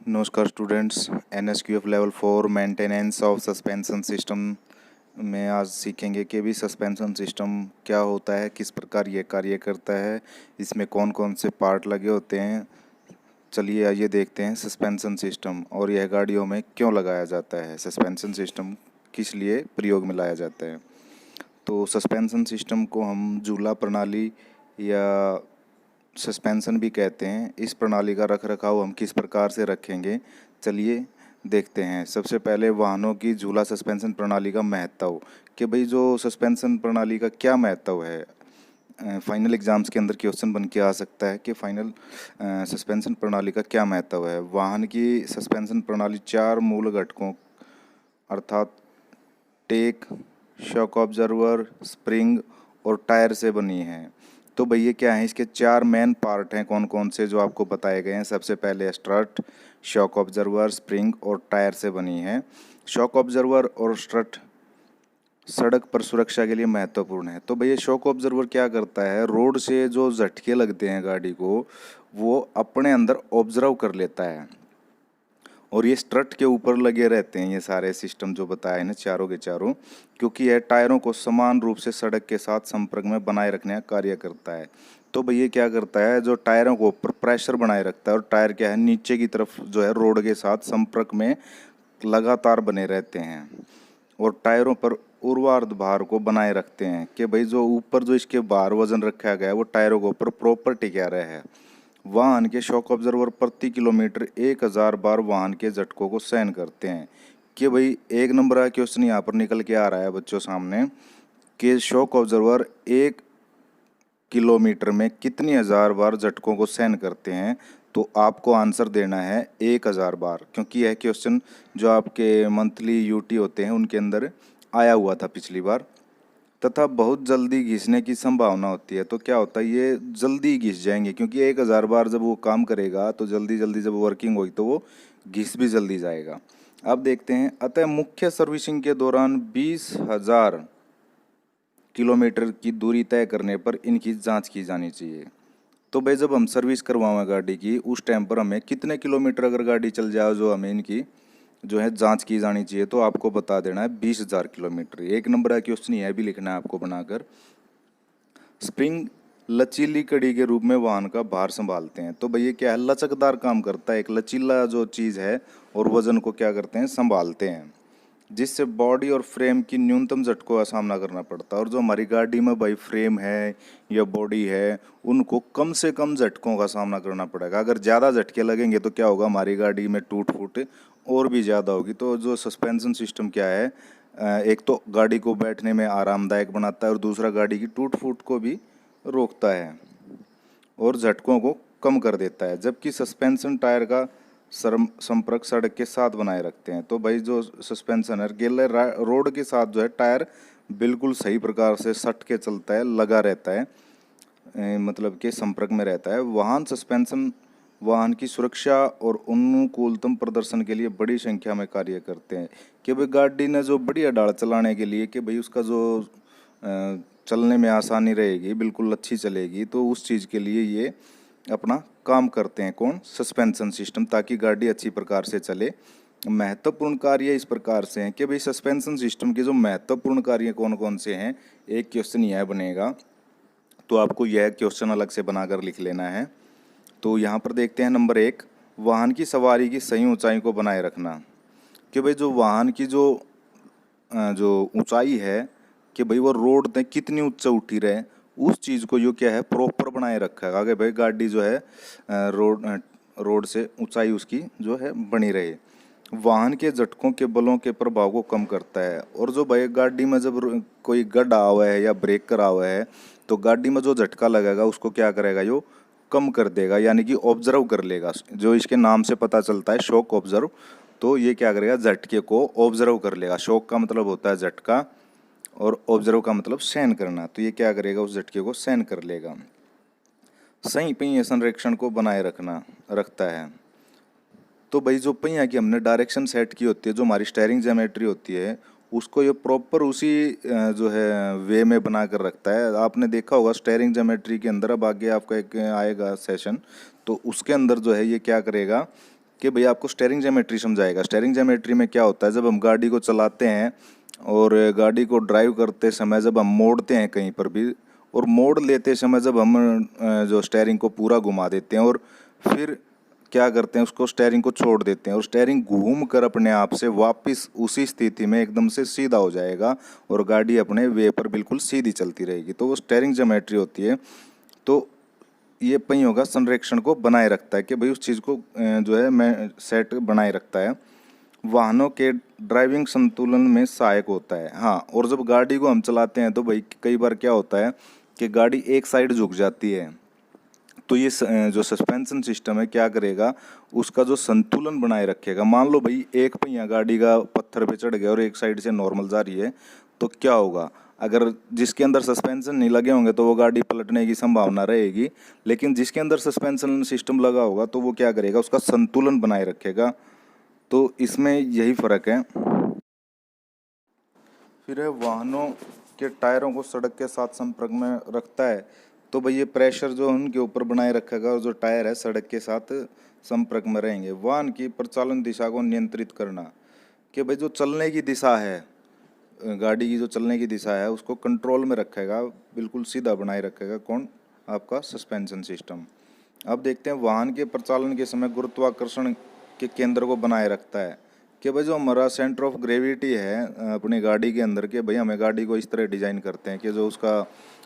नमस्कार students, NSQF level 4 maintenance of suspension system में आज सीखेंगे कि भी सस्पेंशन सिस्टम क्या होता है, किस प्रकार ये कार्य करता है, इसमें कौन कौन से पार्ट लगे होते हैं। चलिए आइए देखते हैं सस्पेंशन सिस्टम और यह गाड़ियों में क्यों लगाया जाता है, सस्पेंशन सिस्टम किस लिए प्रयोग में लाया जाता है। तो सस्पेंशन सिस्टम को हम झूला प्रणाली या सस्पेंशन भी कहते हैं। इस प्रणाली का रखरखाव हम किस प्रकार से रखेंगे, चलिए देखते हैं। सबसे पहले वाहनों की झूला सस्पेंशन प्रणाली का महत्व कि भाई जो सस्पेंशन प्रणाली का क्या महत्व है। फाइनल एग्जाम्स के अंदर क्वेश्चन बन के आ सकता है कि फाइनल सस्पेंशन प्रणाली का क्या महत्व है। वाहन की सस्पेंशन प्रणाली 4 मूल घटकों अर्थात टेक, शॉक ऑब्जर्वर, स्प्रिंग और टायर से बनी है। तो भैया क्या है, इसके 4 मेन पार्ट हैं कौन कौन से जो आपको बताए गए हैं। सबसे पहले स्ट्रट, शॉक ऑब्जर्वर, स्प्रिंग और टायर से बनी है। शॉक ऑब्जर्वर और स्ट्रट सड़क पर सुरक्षा के लिए महत्वपूर्ण है। तो भैया शॉक ऑब्जर्वर क्या करता है, रोड से जो झटके लगते हैं गाड़ी को वो अपने अंदर ऑब्जर्व कर लेता है और ये स्ट्रट के ऊपर लगे रहते हैं ये सारे सिस्टम जो बताए ना चारों के चारों, क्योंकि यह टायरों को समान रूप से सड़क के साथ संपर्क में बनाए रखने का कार्य करता है। तो भैया क्या करता है, जो टायरों को ऊपर प्रेशर बनाए रखता है और टायर क्या है नीचे की तरफ जो है रोड के साथ संपर्क में लगातार बने रहते हैं और टायरों पर ऊर्ध्वाधर भार को बनाए रखते हैं कि भाई जो ऊपर जो इसके भार वजन रखा गया है वो टायरों के ऊपर प्रॉपर टिका रहा है। वाहन के शॉक ऑब्जर्वर प्रति किलोमीटर 1000 बार वाहन के झटकों को सहन करते हैं। कि भाई एक नंबर का क्वेश्चन यहाँ पर निकल के आ रहा है बच्चों सामने कि शॉक ऑब्जर्वर 1 किलोमीटर में कितनी हजार बार झटकों को सहन करते हैं। तो आपको आंसर देना है 1000 बार, क्योंकि यह क्वेश्चन जो आपके मंथली यूटी होते हैं उनके अंदर आया हुआ था पिछली बार। तथा बहुत जल्दी घिसने की संभावना होती है। तो क्या होता है, ये जल्दी घिस जाएंगे क्योंकि 1000 बार जब वो काम करेगा तो जल्दी जल्दी जब वर्किंग होगी तो वो घिस भी जल्दी जाएगा। अब देखते हैं, अतः मुख्य सर्विसिंग के दौरान 20,000 किलोमीटर की दूरी तय करने पर इनकी जांच की जानी चाहिए। तो भाई जब हम सर्विस करवाएं गाड़ी की उस टाइम पर हमें कितने किलोमीटर अगर गाड़ी चल जाए जो हमें इनकी जो है जांच की जानी चाहिए, तो आपको बता देना है 20,000 किलोमीटर। एक नंबर का क्वेश्चन यह भी लिखना है आपको बनाकर। स्प्रिंग लचीली कड़ी के रूप में वाहन का भार संभालते हैं। तो भैया क्या है, लचकदार काम करता है, एक लचीला जो चीज़ है और वजन को क्या करते हैं संभालते हैं, जिससे बॉडी और फ्रेम की न्यूनतम झटकों का सामना करना पड़ता है। और जो हमारी गाड़ी में भाई फ्रेम है या बॉडी है उनको कम से कम झटकों का सामना करना पड़ेगा। अगर ज़्यादा झटके लगेंगे तो क्या होगा, हमारी गाड़ी में टूट फूट और भी ज़्यादा होगी। तो जो सस्पेंशन सिस्टम क्या है, एक तो गाड़ी को बैठने में आरामदायक बनाता है और दूसरा गाड़ी की टूट फूट को भी रोकता है और झटकों को कम कर देता है। जबकि सस्पेंशन टायर का संपर्क सड़क के साथ बनाए रखते हैं। तो भाई जो सस्पेंशन है गीले रोड के साथ जो है टायर बिल्कुल सही प्रकार से सट के चलता है, लगा रहता है, मतलब के संपर्क में रहता है। वाहन सस्पेंशन वाहन की सुरक्षा और अनुकूलतम प्रदर्शन के लिए बड़ी संख्या में कार्य करते हैं। कि भाई गाड़ी ने जो बढ़िया डाल चलाने के लिए कि भाई उसका जो चलने में आसानी रहेगी, बिल्कुल अच्छी चलेगी, तो उस चीज़ के लिए ये अपना काम करते हैं। कौन, सस्पेंशन सिस्टम, ताकि गाड़ी अच्छी प्रकार से चले। महत्वपूर्ण कार्य इस प्रकार से हैं कि भाई सस्पेंशन सिस्टम के जो महत्वपूर्ण कार्य कौन कौन से हैं, एक क्वेश्चन यह बनेगा तो आपको यह क्वेश्चन अलग से बनाकर लिख लेना है। तो यहाँ पर देखते हैं नंबर 1, वाहन की सवारी की सही ऊंचाई को बनाए रखना। कि भाई जो वाहन की जो ऊंचाई है कि भाई वो रोड में कितनी ऊंचा उठी रहे, उस चीज़ को यो क्या है प्रॉपर बनाए रखा है। आगे भाई गाड़ी जो है रोड से ऊंचाई उसकी जो है बनी रहे। वाहन के झटकों के बलों के प्रभाव को कम करता है। और जो भाई गाड़ी में जब कोई गड्ढा हुआ है या ब्रेक करा हुआ है तो गाड़ी में जो झटका लगेगा उसको क्या करेगा, यो कम कर देगा, यानी कि ऑब्जर्व कर लेगा। जो इसके नाम से पता चलता है शॉक ऑब्जर्व, तो ये क्या करेगा, झटके को ऑब्जर्व कर लेगा। शॉक का मतलब होता है झटका और ऑब्जर्व का मतलब सहन करना। तो ये क्या करेगा, उस झटके को सहन कर लेगा। सही पहिए संरक्षण को बनाए रखता है। तो भाई जो पहिया की हमने डायरेक्शन सेट की होती है, जो हमारी स्टेयरिंग ज्योमेट्री होती है, उसको ये प्रॉपर उसी जो है वे में बना कर रखता है। आपने देखा होगा स्टेयरिंग ज्योमेट्री के अंदर, अब आगे आपका एक आएगा सेशन, तो उसके अंदर जो है ये क्या करेगा कि भैया आपको स्टेयरिंग ज्योमेट्री समझाएगा। स्टेयरिंग ज्योमेट्री में क्या होता है, जब हम गाड़ी को चलाते हैं और गाड़ी को ड्राइव करते समय जब हम मोड़ते हैं कहीं पर भी, और मोड़ लेते समय जब हम जो स्टेयरिंग को पूरा घुमा देते हैं और फिर क्या करते हैं, उसको स्टेयरिंग को छोड़ देते हैं और स्टेयरिंग घूम कर अपने आप से वापस उसी स्थिति में एकदम से सीधा हो जाएगा और गाड़ी अपने वे पर बिल्कुल सीधी चलती रहेगी। तो वो स्टेयरिंग ज्योमेट्री होती है। तो ये पहियों का संरेखण को बनाए रखता है कि भाई उस चीज़ को जो है मैं सेट बनाए रखता है। वाहनों के ड्राइविंग संतुलन में सहायक होता है। हाँ, और जब गाड़ी को हम चलाते हैं तो भाई कई बार क्या होता है कि गाड़ी एक साइड झुक जाती है, तो ये जो सस्पेंशन सिस्टम है क्या करेगा, उसका जो संतुलन बनाए रखेगा। मान लो भाई एक पहिया गाड़ी का पत्थर पे चढ़ गया और एक साइड से नॉर्मल जा रही है, तो क्या होगा, अगर जिसके अंदर सस्पेंशन नहीं लगे होंगे तो वो गाड़ी पलटने की संभावना रहेगी, लेकिन जिसके अंदर सस्पेंशन सिस्टम लगा होगा तो वो क्या करेगा, उसका संतुलन बनाए रखेगा। तो इसमें यही फर्क है। फिर है वाहनों के टायरों को सड़क के साथ संपर्क में रखता है। तो भाई ये प्रेशर जो उनके ऊपर बनाए रखेगा और जो टायर है सड़क के साथ संपर्क में रहेंगे। वाहन की प्रचालन दिशा को नियंत्रित करना, कि भाई जो चलने की दिशा है, गाड़ी की जो चलने की दिशा है उसको कंट्रोल में रखेगा, बिल्कुल सीधा बनाए रखेगा। कौन? आपका सस्पेंशन सिस्टम। अब देखते हैं वाहन के प्रचालन के समय गुरुत्वाकर्षण के केंद्र को बनाए रखता है, कि भाई जो हमारा सेंटर ऑफ ग्रेविटी है अपनी गाड़ी के अंदर के, भाई हमें गाड़ी को इस तरह डिजाइन करते हैं कि जो उसका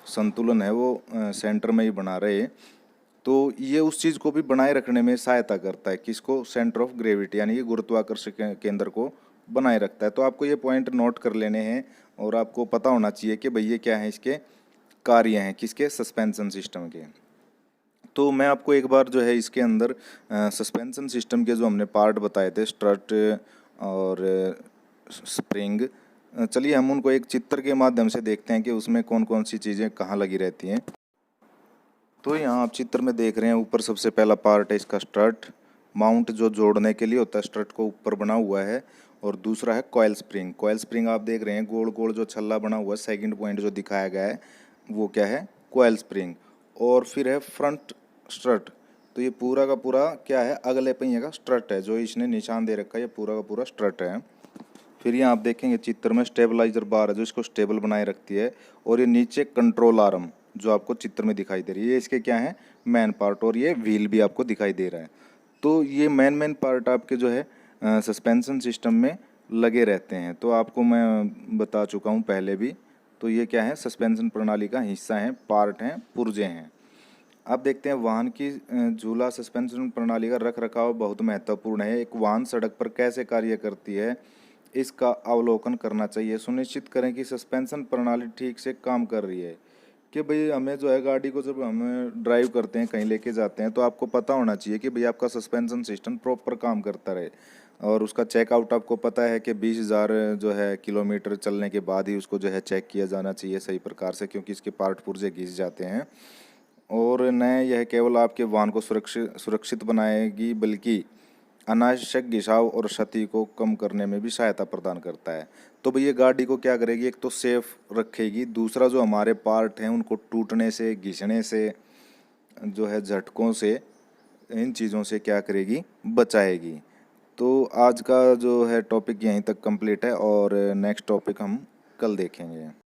संतुलन है वो सेंटर में ही बना रहे। तो ये उस चीज़ को भी बनाए रखने में सहायता करता है, किसको? सेंटर ऑफ ग्रेविटी, यानी कि गुरुत्वाकर्षण केंद्र को बनाए रखता है। तो आपको ये पॉइंट नोट कर लेने हैं और आपको पता होना चाहिए कि भाई ये क्या है, इसके कार्य हैं, किसके? सस्पेंशन सिस्टम के। तो मैं आपको एक बार जो है इसके अंदर सस्पेंशन सिस्टम के जो हमने पार्ट बताए थे, स्ट्रट और स्प्रिंग, चलिए हम उनको एक चित्र के माध्यम से देखते हैं कि उसमें कौन कौन सी चीज़ें कहाँ लगी रहती हैं। तो यहाँ आप चित्र में देख रहे हैं, ऊपर सबसे पहला पार्ट है इसका स्ट्रट, माउंट जो जोड़ने के लिए होता है, स्ट्रट को ऊपर बना हुआ है। और दूसरा है कॉइल स्प्रिंग। कॉइल स्प्रिंग आप देख रहे हैं, गोल गोल जो छल्ला बना हुआ है, सेकंड पॉइंट जो दिखाया गया है वो क्या है? Coil spring. और फिर है फ्रंट स्ट्रट। तो ये पूरा का पूरा क्या है? अगले पहिए का स्ट्रट है, जो इसने निशान दे रखा है, ये पूरा का पूरा स्ट्रट है। फिर यहाँ आप देखेंगे चित्र में स्टेबलाइजर बार है जो इसको स्टेबल बनाए रखती है। और ये नीचे कंट्रोल आर्म जो आपको चित्र में दिखाई दे रही है, ये इसके क्या है? Man part. और ये व्हील भी आपको दिखाई दे रहा है। तो ये मेन पार्ट आपके जो है सस्पेंशन सिस्टम में लगे रहते हैं। तो आपको मैं बता चुका हूँ पहले भी। तो ये क्या है? सस्पेंशन प्रणाली का हिस्सा है, पार्ट हैं, पुर्जे हैं। अब देखते हैं वाहन की झूला सस्पेंशन प्रणाली का रख रखाव बहुत महत्वपूर्ण है। एक वाहन सड़क पर कैसे कार्य करती है, इसका अवलोकन करना चाहिए। सुनिश्चित करें कि सस्पेंशन प्रणाली ठीक से काम कर रही है। कि भाई हमें जो है गाड़ी को जब हम ड्राइव करते हैं, कहीं लेके जाते हैं, तो आपको पता होना चाहिए कि भाई आपका सस्पेंशन सिस्टम प्रॉपर काम करता रहे। और उसका चेकआउट आपको पता है कि 20,000 जो है किलोमीटर चलने के बाद ही उसको जो है चेक किया जाना चाहिए सही प्रकार से, क्योंकि इसके पार्ट पुर्जे घिस जाते हैं। और न यह केवल आपके वाहन को सुरक्षित बनाएगी, बल्कि अनावश्यक घिसाव और क्षति को कम करने में भी सहायता प्रदान करता है। तो भैया गाड़ी को क्या करेगी? एक तो सेफ रखेगी, दूसरा जो हमारे पार्ट हैं उनको टूटने से, घिसने से, जो है झटकों से, इन चीज़ों से क्या करेगी? बचाएगी। तो आज का जो है टॉपिक यहीं तक कंप्लीट है और नेक्स्ट टॉपिक हम कल देखेंगे।